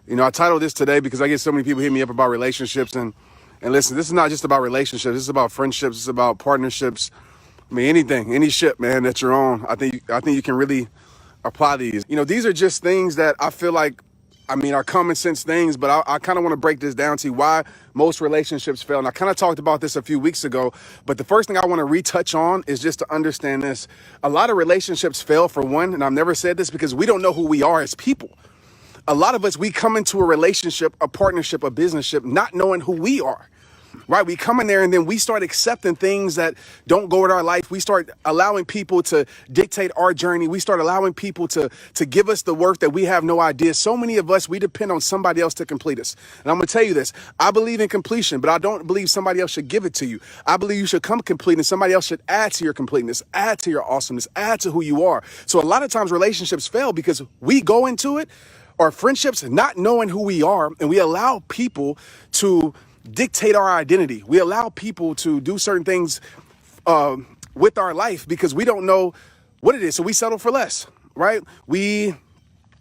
I titled this today because I get so many people hit me up about relationships, and listen, this is not just about relationships. This is about friendships. It's about partnerships. I mean, anything, any ship, man, that you're on. I think you can really apply these. These are just things that I feel like, are common sense things, but I kind of want to break this down to you why most relationships fail. And I kind of talked about this a few weeks ago, but the first thing I want to retouch on is just to understand this. A lot of relationships fail, for one, and I've never said this, because we don't know who we are as people. A lot of us, we come into a relationship, a partnership, a businessship, not knowing who we are. Right? We come in there and then we start accepting things that don't go with our life. We start allowing people to dictate our journey. We start allowing people to give us the work that we have no idea. So many of us, we depend on somebody else to complete us. And I'm going to tell you this. I believe in completion, but I don't believe somebody else should give it to you. I believe you should come complete and somebody else should add to your completeness, add to your awesomeness, add to who you are. So a lot of times relationships fail because we go into it, or friendships, not knowing who we are, and we allow people to dictate our identity. We allow people to do certain things with our life because we don't know what it is. So we settle for less, right? We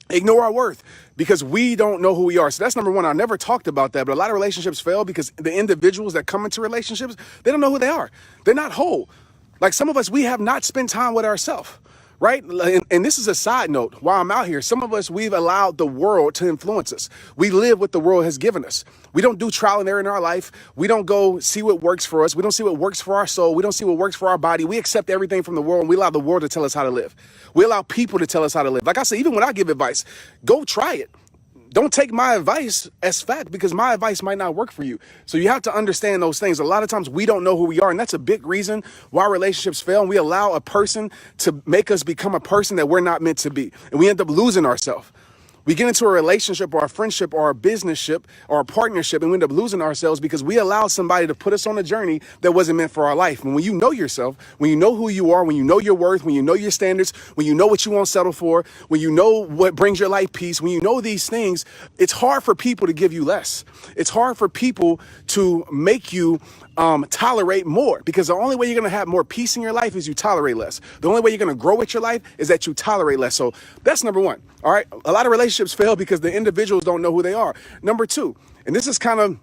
ignore our worth because we don't know who we are. So that's number one. I never talked about that, but a lot of relationships fail because the individuals that come into relationships, they don't know who they are. They're not whole. Like some of us, we have not spent time with ourselves. Right? And this is a side note. While I'm out here, some of us, we've allowed the world to influence us. We live what the world has given us. We don't do trial and error in our life. We don't go see what works for us. We don't see what works for our soul. We don't see what works for our body. We accept everything from the world, and we allow the world to tell us how to live. We allow people to tell us how to live. Like I said, even when I give advice, go try it. Don't take my advice as fact because my advice might not work for you. So you have to understand those things. A lot of times we don't know who we are. And that's a big reason why relationships fail. And we allow a person to make us become a person that we're not meant to be. And we end up losing ourselves. We get into a relationship or a friendship or a business ship or a partnership and we end up losing ourselves because we allow somebody to put us on a journey that wasn't meant for our life. And when you know yourself, when you know who you are, when you know your worth, when you know your standards, when you know what you won't settle for, when you know what brings your life peace, when you know these things, it's hard for people to give you less. It's hard for people to make you tolerate more, because the only way you're going to have more peace in your life is you tolerate less. The only way you're going to grow with your life is that you tolerate less. So that's number one. All right. A lot of relationships fail because the individuals don't know who they are. Number two, and this is kind of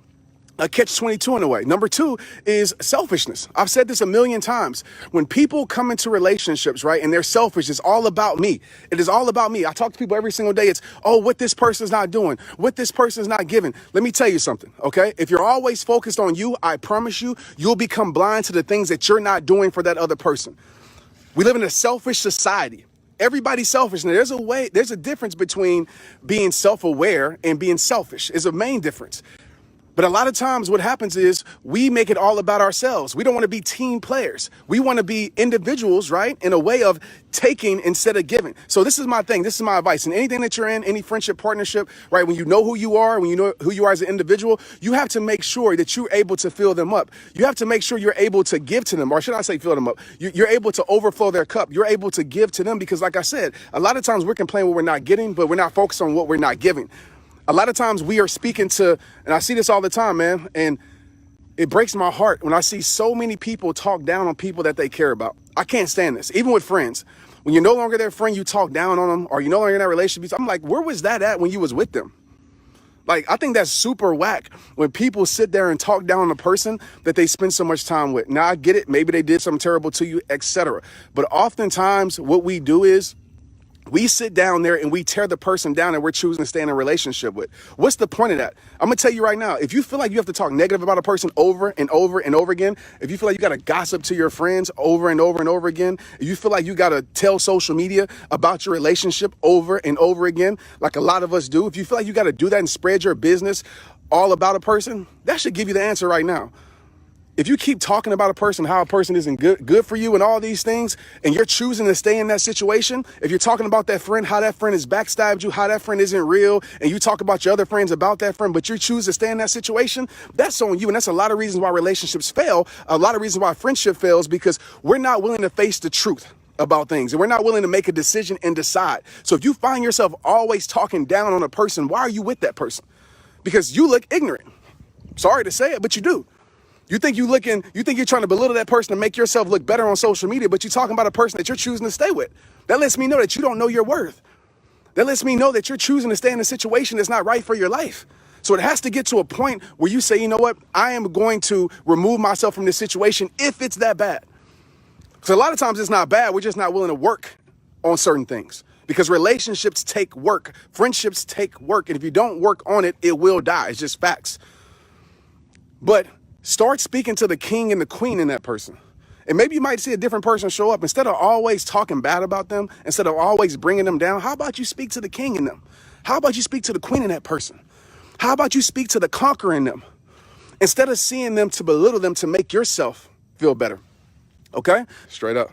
a catch-22 in a way. Number two is selfishness. I've said this a million times. When people come into relationships, right, and they're selfish, it's all about me. It is all about me. I talk to people every single day. It's, oh, what this person's not doing, what this person's not giving. Let me tell you something, okay? If you're always focused on you, I promise you, you'll become blind to the things that you're not doing for that other person. We live in a selfish society. Everybody's selfish. Now, there's a difference between being self-aware and being selfish. It's a main difference. But a lot of times what happens is we make it all about ourselves. We don't want to be team players. We want to be individuals, right? In a way of taking instead of giving. So this is my thing. This is my advice. And anything that you're in, any friendship, partnership, right? When you know who you are, when you know who you are as an individual, you have to make sure that you're able to fill them up. You have to make sure you're able to give to them, or should I say fill them up? You're able to overflow their cup. You're able to give to them because, like I said, a lot of times we're complaining what we're not getting, but we're not focused on what we're not giving. A lot of times we are speaking to, and I see this all the time, man, and it breaks my heart when I see so many people talk down on people that they care about. I can't stand this, even with friends. When you're no longer their friend, you talk down on them, or you're no longer in that relationship. I'm like, where was that at when you was with them? Like, I think that's super whack when people sit there and talk down on a person that they spend so much time with. Now, I get it. Maybe they did something terrible to you, etc. But oftentimes what we do is we sit down there and we tear the person down that we're choosing to stay in a relationship with. What's the point of that? I'm going to tell you right now, if you feel like you have to talk negative about a person over and over and over again, if you feel like you got to gossip to your friends over and over and over again, if you feel like you got to tell social media about your relationship over and over again, like a lot of us do, if you feel like you got to do that and spread your business all about a person, that should give you the answer right now. If you keep talking about a person, how a person isn't good for you and all these things, and you're choosing to stay in that situation, if you're talking about that friend, how that friend has backstabbed you, how that friend isn't real, and you talk about your other friends about that friend, but you choose to stay in that situation, that's on you. And that's a lot of reasons why relationships fail. A lot of reasons why friendship fails, because we're not willing to face the truth about things, and we're not willing to make a decision and decide. So if you find yourself always talking down on a person, why are you with that person? Because you look ignorant. Sorry to say it, but you do. You think you're trying to belittle that person to make yourself look better on social media, but you're talking about a person that you're choosing to stay with. That lets me know that you don't know your worth. That lets me know that you're choosing to stay in a situation that's not right for your life. So it has to get to a point where you say, you know what, I am going to remove myself from this situation if it's that bad. Because a lot of times it's not bad. We're just not willing to work on certain things. Because relationships take work. Friendships take work. And if you don't work on it, it will die. It's just facts. But start speaking to the king and the queen in that person. And maybe you might see a different person show up. Instead of always talking bad about them, instead of always bringing them down, how about you speak to the king in them? How about you speak to the queen in that person? How about you speak to the conqueror in them? Instead of seeing them to belittle them to make yourself feel better. Okay? Straight up.